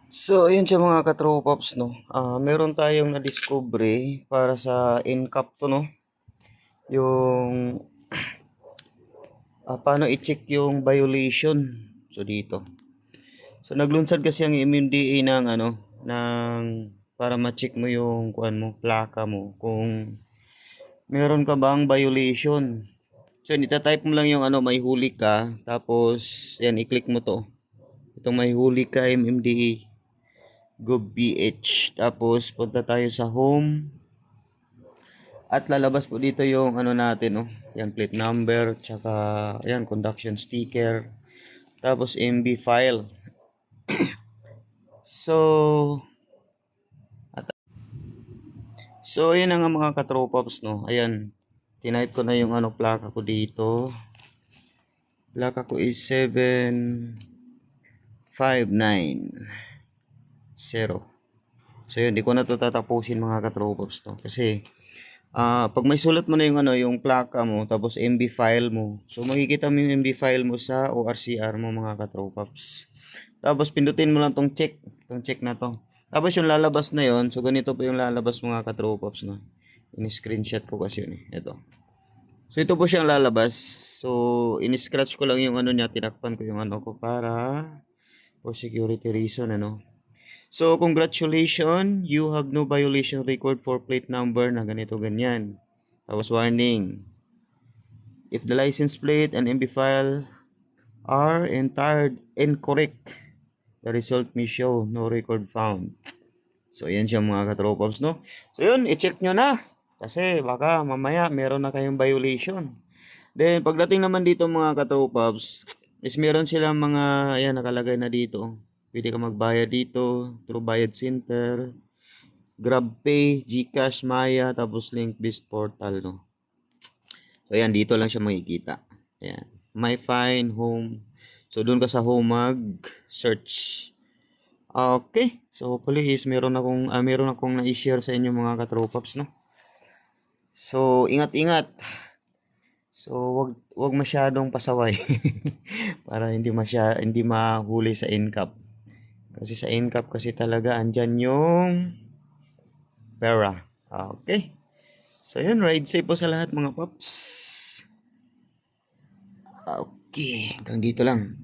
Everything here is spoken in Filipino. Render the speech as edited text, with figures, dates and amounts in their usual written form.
So, ayun siya mga katropaps, no? Meron tayong na-discovery para sa NCAP to, no? Yung, paano i-check yung violation. So, dito. So, naglunsad kasi ang MMDA ng, para ma-check mo yung, plaka mo. Kung meron ka bang violation. So, itatype mo lang yung, may huli ka. Tapos, yan, i-click mo to. Itong may huli ka, MMDA. GovPH. Tapos punta tayo sa home at lalabas po dito yung natin, no. Yan, plate number, tsaka yan, conduction sticker, tapos MB file. So ayan na nga mga katropaps, no. Ayan, tinype ko na yung plaka ko dito. Plaka ko is 7590. So yun, di ko na to tatapusin mga katropaps, to kasi pag may sulat mo na yung plaka mo, tapos MB file mo. So makikita mo yung MB file mo sa ORCR mo mga katropaps. Tapos pindutin mo lang tong check na to. Tapos yung lalabas na yon, so ganito po yung lalabas mga katropaps, no. Ini-screenshot ko kasi yun Ito. So ito po siyang lalabas. So ini-scratch ko lang yung niya, tinakpan ko yung ko para for security reason, So, congratulations, you have no violation record for plate number na ganito ganyan. Tapos warning, if the license plate and MB file are entered incorrect, the result may show no record found. So, yan siya mga katropaps, no? So, yun, i-check nyo na. Kasi baka mamaya meron na kayong violation. Then, pagdating naman dito mga katropaps, is meron silang mga, ayan, nakalagay na dito. Pwede ka magbayad dito, through Bayad Center, GrabPay, GCash, Maya, tapos link-based portal, no? So, ayan, dito lang siya makikita. Ayan. My Fine, Home. So, doon ka sa home mag-search. Okay. So, hopefully is meron akong na-share sa inyo mga katropaps, no? So, ingat-ingat. So, wag masyadong pasaway para hindi mahuli sa NCAP. Kasi sa NCAP kasi talaga andyan yung pera. Okay. So, yun. Ride safe po sa lahat mga paps. Okay. Hanggang dito lang.